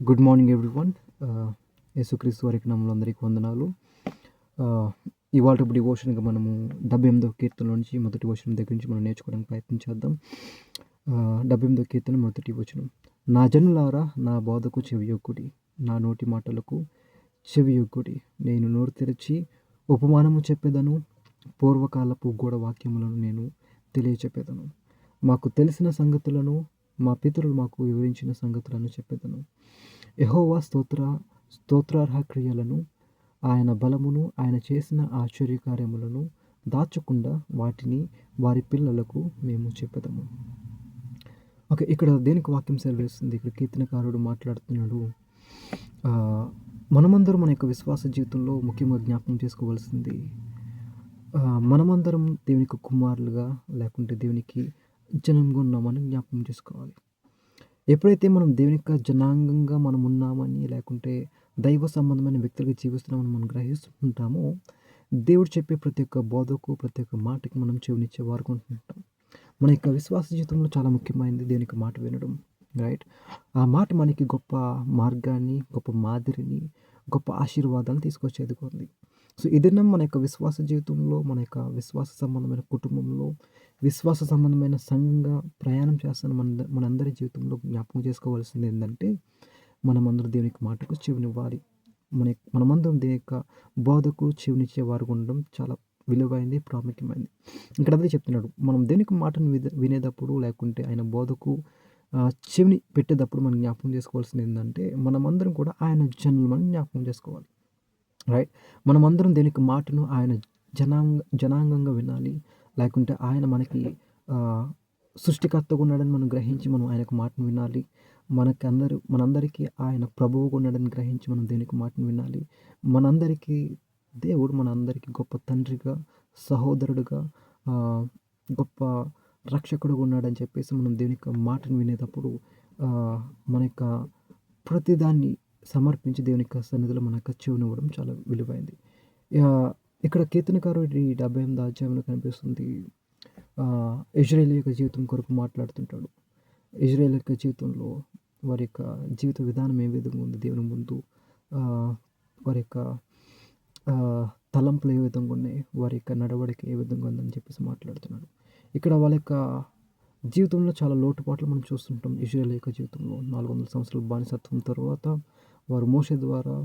Good morning everyone. యేసుక్రీస్తు వారికి నామములో అందరికీ వందనాలు. ఇవాల్టి డివోషన్‌గా మనము 78వ కీర్తన నుంచి మొదటి వచనం దగ్గర నుంచి మనం నేర్చుకోవడానికి ప్రయత్నం చేద్దాం. 78వ కీర్తన మొదటి వచనం. నా జనులారా నా బోధకు చెవియొగ్గుడి, నా నోటి మాటలకు చెవియొగ్గుడి. నేను నోరు తెరిచి ఉపమానము చెప్పెదను, పూర్వకాలపు గూఢ వాక్యములను నేను తెలియచెప్పెదను. మాకు తెలిసిన సంగతులను, మా పితరులు మాకు వివరించిన సంగతులను చెప్పెదను. యెహోవా స్తోత్రార్హ క్రియలను, ఆయన బలమును, ఆయన చేసిన ఆశ్చర్యకార్యములను దాచకుండా వాటిని వారి పిల్లలకు మేము చెప్పెదము. ఓకే, ఇక్కడ దేనికి వాక్యం సెలవిస్తుంది? ఇక్కడ కీర్తనకారుడు మాట్లాడుతున్నాడు. మనమందరం మన యొక్క విశ్వాస జీవితంలో ముఖ్యంగా జ్ఞాపకం చేసుకోవాల్సింది, మనమందరం దేవునికి కుమారులుగా లేకుంటే దేవునికి జనంగా ఉన్నామని జ్ఞాపకం చేసుకోవాలి. ఎప్పుడైతే మనం దేవుని యొక్క జనాంగంగా మనం ఉన్నామని లేకుంటే దైవ సంబంధమైన వ్యక్తులుగా జీవిస్తున్నామని మనం గ్రహిస్తుంటామో, దేవుడు చెప్పే ప్రతి ఒక్క బోధకు, ప్రతి ఒక్క మాటకి మనం చెవినిచ్చే వారు ఉంటుంటాం. మన యొక్క విశ్వాస జీవితంలో చాలా ముఖ్యమైనది దేవుని యొక్క మాట వినడం, రైట్? ఆ మాట మనకి గొప్ప మార్గాన్ని, గొప్ప మాదిరిని, గొప్ప ఆశీర్వాదాన్ని తీసుకొచ్చేది ఉంది. సో ఈ దినం మన యొక్క విశ్వాస జీవితంలో, మన యొక్క విశ్వాస సంబంధమైన కుటుంబంలో, విశ్వాస సంబంధమైన సంఘంగా ప్రయాణం చేస్తున్న మనందరి జీవితంలో జ్ఞాపకం చేసుకోవాల్సింది ఏంటంటే, మనమందరం దేవునికి మాటకు చెవినివ్వాలి. మనమందరం దేవుని యొక్క బోధకు చెవినిచ్చే వారు ఉండడం చాలా విలువైంది, ప్రాముఖ్యమైనది. ఇక్కడ అదే చెప్తున్నాడు. మనం దేవునికి మాటను వినేటప్పుడు లేకుంటే ఆయన బోధకు చెవిని పెట్టేటప్పుడు మనం జ్ఞాపకం చేసుకోవాల్సింది ఏంటంటే, మనమందరం కూడా ఆయన జనులమని జ్ఞాపకం చేసుకోవాలి, రైట్? మనమందరం దేనికి మాటను ఆయన జనాంగంగా వినాలి. లేకుంటే ఆయన మనకి సృష్టికర్తగా ఉన్నాడని మనం గ్రహించి మనం ఆయనకు మాటను వినాలి. మనందరికీ ఆయన ప్రభువుగా ఉన్నాడని గ్రహించి మనం దేనికి మాటను వినాలి. దేవుడు మనందరికీ గొప్ప తండ్రిగా, సహోదరుడుగా, గొప్ప రక్షకుడుగా ఉన్నాడని చెప్పేసి మనం దేవుని యొక్క మాటను వినేటప్పుడు మన యొక్క ప్రతిదాన్ని సమర్పించి దేవుని యొక్క సన్నిధిలో మన యొక్క చెవినివ్వడం చాలా విలువైంది. ఇక్కడ కీర్తనకారుడి 78వ అధ్యాయంలో కనిపిస్తుంది. ఇజ్రాయేల్ యొక్క జీవితం కొరకు మాట్లాడుతుంటాడు. ఇజ్రాయేల్ యొక్క జీవితంలో వారి యొక్క జీవిత విధానం ఏ విధంగా ఉంది దేవుని ముందు, వారి యొక్క తలంపులు ఏ విధంగా ఉన్నాయి, వారి యొక్క నడవడిక ఏ విధంగా ఉందని చెప్పేసి మాట్లాడుతున్నాడు. ఇక్కడ వాళ్ళ యొక్క జీవితంలో చాలా లోటుపాట్లు మనం చూస్తుంటాం. ఇజ్రాయేల్ యొక్క జీవితంలో 400 సంవత్సరాల బానిసత్వం తర్వాత వారు మోషే ద్వారా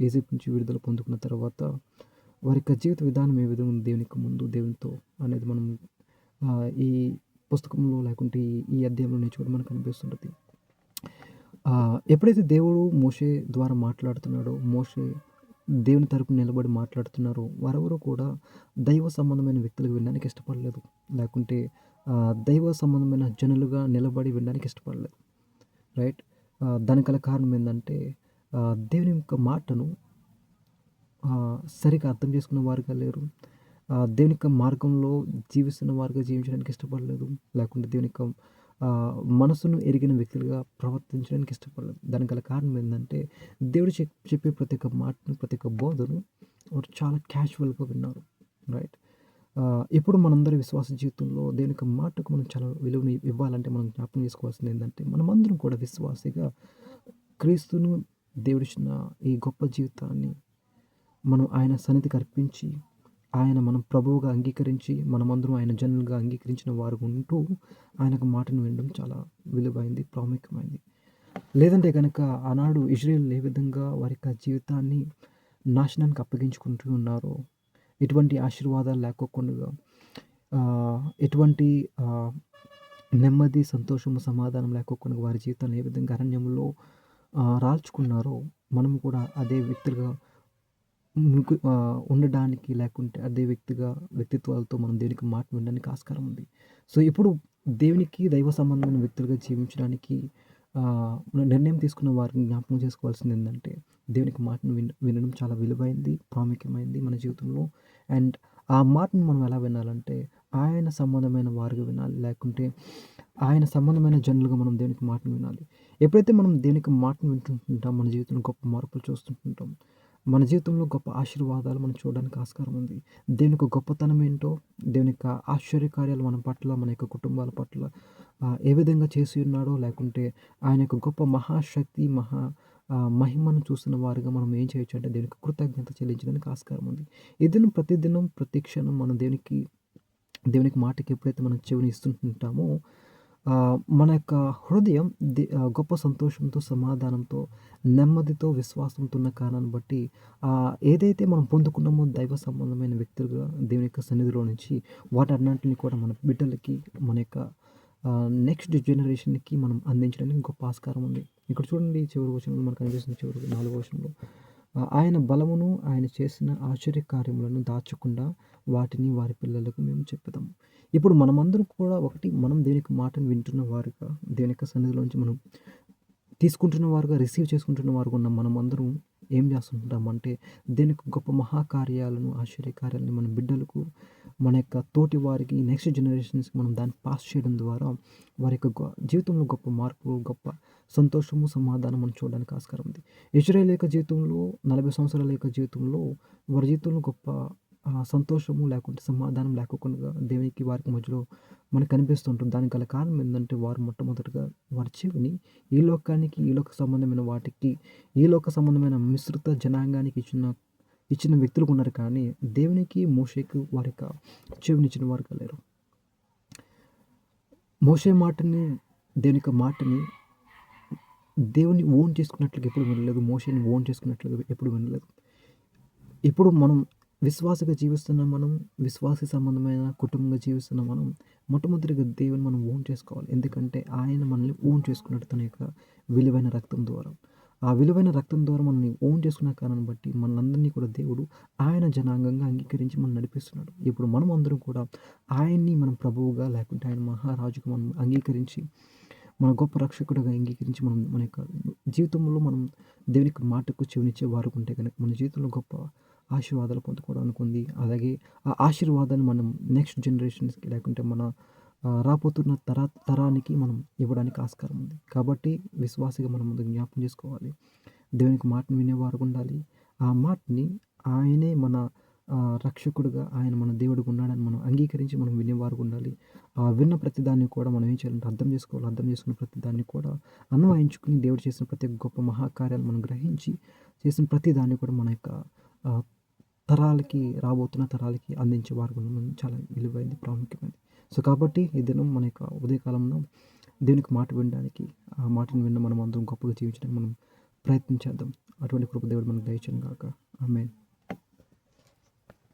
ఈజిప్ట్ నుంచి విడుదల పొందుకున్న తర్వాత వారి యొక్క జీవిత విధానం ఏ విధంగా ఉంది దేవునికి ముందు, దేవునితో అనేది మనం ఈ పుస్తకంలో లేకుంటే ఈ అధ్యాయంలో నేర్చుకోవడం మనకు అనిపిస్తుంటుంది. ఎప్పుడైతే దేవుడు మోషే ద్వారా మాట్లాడుతున్నాడో, మోషే దేవుని తరపున నిలబడి మాట్లాడుతున్నారో, వారెవరూ కూడా దైవ సంబంధమైన వ్యక్తులకు వినడానికి ఇష్టపడలేదు. లేకుంటే దైవ సంబంధమైన జనులుగా నిలబడి వినడానికి ఇష్టపడలేదు, రైట్? దానికి గల కారణం ఏంటంటే, దేవుని యొక్క మాటను సరిగా అర్థం చేసుకున్న వారుగా లేరు. దేవుని యొక్క మార్గంలో జీవిస్తున్న వారుగా జీవించడానికి ఇష్టపడలేదు. లేకుంటే దేవుని యొక్క మనసును ఎరిగిన వ్యక్తులుగా ప్రవర్తించడానికి ఇష్టపడలేదు. దానికి గల కారణం ఏంటంటే, దేవుడు చెప్పే ప్రతి ఒక్క మాటను, ప్రతి ఒక్క బోధను వారు చాలా క్యాజువల్గా విన్నారు, రైట్? ఇప్పుడు మనందరి విశ్వాస జీవితంలో దేవుని యొక్క మాటకు మనం చాలా విలువని ఇవ్వాలంటే మనం జ్ఞాపకం చేసుకోవాల్సింది ఏంటంటే, మనమందరం కూడా విశ్వాసిగా క్రీస్తును, దేవుడిచ్చిన ఈ గొప్ప జీవితాన్ని మనం ఆయన సన్నిధికి అర్పించి, మనం ప్రభువుగా అంగీకరించి, మనమందరం ఆయన జనులుగా అంగీకరించిన వారు ఉంటూ ఆయనకు మాటను వినడం చాలా విలువైంది, ప్రాముఖ్యమైంది. లేదంటే కనుక ఆనాడు ఇజ్రాయేల్ ఏ విధంగా వారి యొక్క జీవితాన్ని నాశనానికి అప్పగించుకుంటూ ఉన్నారో, ఎటువంటి ఆశీర్వాదాలు లేకోకుండా, ఎటువంటి నెమ్మది, సంతోషము, సమాధానం లేకోకుండా వారి జీవితాన్ని ఏ విధంగా అరణ్యంలో రాల్చుకున్నారో, మనం కూడా అదే వ్యక్తులుగా ఉండడానికి లేకుంటే అదే వ్యక్తిత్వాలతో మనం దేవునికి మాట వినడానికి ఆస్కారం ఉంది. సో ఇప్పుడు దేవునికి దైవ సంబంధమైన వ్యక్తులుగా జీవించడానికి నిర్ణయం తీసుకున్న వారిని జ్ఞాపకం చేసుకోవాల్సింది ఏంటంటే, దేవునికి మాటను వినడం చాలా విలువైంది, ప్రాముఖ్యమైనది మన జీవితంలో. అండ్ ఆ మాటను మనం ఎలా వినాలంటే, ఆయన సంబంధమైన వారుగా వినాలి, లేకుంటే ఆయన సంబంధమైన జనులుగా మనం దేవునికి మాటను వినాలి. ఎప్పుడైతే మనం దేవునికి మాటను వింటుంటాం, మన జీవితంలో గొప్ప మార్పులు చూస్తుంటాం. మన జీవితంలో గొప్ప ఆశీర్వాదాలు మనం చూడడానికి ఆస్కారం ఉంది. దేవుని యొక్క గొప్పతనం ఏంటో, దేవుని యొక్క ఆశ్చర్యకార్యాలు మన పట్ల, మన యొక్క కుటుంబాల పట్ల ఏ విధంగా చేసి ఉన్నాడో, లేకుంటే ఆయన యొక్క గొప్ప మహాశక్తి, మహిమను చూస్తున్న వారుగా మనం ఏం చేయొచ్చు అంటే దేవునికి కృతజ్ఞత చెల్లించడానికి ఆస్కారం ఉంది. ఈ దినం ప్రతిదినం, ప్రతి క్షణం మనం దేవునికి మాటకి ఎప్పుడైతే మనం చెవిని ఇస్తుంటామో మన యొక్క హృదయం గొప్ప సంతోషంతో, సమాధానంతో, నెమ్మదితో, విశ్వాసంతో ఉన్న కారణాన్ని బట్టి ఏదైతే మనం పొందుకున్నామో దైవ సంబంధమైన వ్యక్తులుగా దేవుని యొక్క సన్నిధిలో నుంచి వాటన్నిటిని కూడా మన బిడ్డలకి, మన యొక్క నెక్స్ట్ జనరేషన్‌కి మనం అందించడానికి గొప్ప ఆస్కారం ఉంది. ఇక్కడ చూడండి చివరి వచనంలో మనకు కనిపిస్తుంది, చివరి 4వ వచనంలో ఆయన బలమును, ఆయన చేసిన ఆశ్చర్య కార్యములను దాచకుండా వాటిని వారి పిల్లలకు మేము చెప్పుదాము. ఇప్పుడు మనమందరం కూడా మనం దేవుని యొక్క మాటను వింటున్న వారుగా, దేవుని యొక్క సన్నిధిలోంచి మనం తీసుకుంటున్న వారుగా, రిసీవ్ చేసుకుంటున్న వారుగా ఉన్న మనమందరం ఏం చేస్తుంటామంటే దేవుని యొక్క గొప్ప మహాకార్యాలను, ఆశ్చర్యకార్యాలను మన బిడ్డలకు, మన యొక్క తోటి వారికి, నెక్స్ట్ జనరేషన్స్‌కి మనం దాన్ని పాస్ చేయడం ద్వారా వారి యొక్క జీవితంలో గొప్ప మార్పు, గొప్ప సంతోషము, సమాధానం మనం చూడడానికి ఆస్కారం ఉంది. ఇజ్రాయేల్ యొక్క జీవితంలో 40 సంవత్సరాల యొక్క జీవితంలో వారి జీవితంలో గొప్ప సంతోషము లేకుంటే సమాధానం లేకోకుండా దేవునికి వారికి మధ్యలో మనకు కనిపిస్తూ ఉంటుంది. దానికి గల కారణం ఏందంటే వారు మొట్టమొదటిగా వారి చెవిని ఈ లోకానికి, ఈ లోక సంబంధమైన వాటికి, ఈ లోక సంబంధమైన మిశ్రిత జనాంగానికి ఇచ్చిన వ్యక్తులుగా ఉన్నారు. కానీ దేవునికి, మోషేకు వారి యొక్క చెవినిచ్చిన వారుగా లేరు. మోషే మాటని, దేవుని యొక్క మాటని దేవుని ఓన్ చేసుకున్నట్లుగా ఎప్పుడు వినలేదు. మోషేని ఓన్ చేసుకున్నట్లుగా ఎప్పుడు వినలేదు. ఇప్పుడు మనం విశ్వాసగా జీవిస్తున్న మనం, విశ్వాస సంబంధమైన కుటుంబంగా జీవిస్తున్న మనం మొట్టమొదటిగా దేవుని మనం ఓన్ చేసుకోవాలి. ఎందుకంటే ఆయన మనల్ని ఓన్ చేసుకున్నాడు తన యొక్క విలువైన రక్తం ద్వారా. ఆ విలువైన రక్తం ద్వారా మనల్ని ఓన్ చేసుకున్న కారణాన్ని బట్టి మనందరినీ కూడా దేవుడు ఆయన జనాంగంగా అంగీకరించి మనం నడిపిస్తున్నాడు. ఇప్పుడు మనం అందరం కూడా ఆయన్ని మనం ప్రభువుగా, లేకుంటే ఆయన మహారాజుగా మనం అంగీకరించి, మన గొప్ప రక్షకుడిగా అంగీకరించి మనం మన యొక్క జీవితంలో మనం దేవునికి మాటకు చెవినిచ్చే వారు ఉంటే కనుక మన జీవితంలో గొప్ప ఆశీర్వాదాలు పొందుకోవడానికి ఉంది. అలాగే ఆ ఆశీర్వాదాన్ని మనం నెక్స్ట్ జనరేషన్స్‌కి, లేకుంటే మన రాబోతున్న తరానికి మనం ఇవ్వడానికి ఆస్కారం ఉంది. కాబట్టి విశ్వాసిగా మనం ముందు జ్ఞాపకం చేసుకోవాలి. దేవునికి మాటను వినేవారుగా ఉండాలి. ఆ మాటని ఆయనే మన రక్షకుడుగా, ఆయన మన దేవుడుగా ఉన్నాడని మనం అంగీకరించి మనం వినేవారుగా ఉండాలి. విన్న ప్రతిదాన్ని కూడా మనం ఏం చేయాలంటే అర్థం చేసుకోవాలి. అర్థం చేసుకున్న ప్రతిదాన్ని కూడా అన్వయించుకుని దేవుడు చేసిన ప్రతి గొప్ప మహాకార్యాలు మనం గ్రహించి చేసిన ప్రతిదాన్ని కూడా మన యొక్క రాబోతున్న తరాలకి అందించే వారుగా ఉండడం చాలా విలువైంది, ప్రాముఖ్యమైనది. సో, కాబట్టి ఈ దినం మన యొక్క ఉదయకాలంలో దేవునికి మాట వినడానికి, ఆ మాటను విన్న మనం అందరం గొప్పగా జీవించడానికి మనం ప్రయత్నం చేద్దాం. అటువంటి కృప దేవుడు మనకు దయచేయును గాక. ఆమేన్.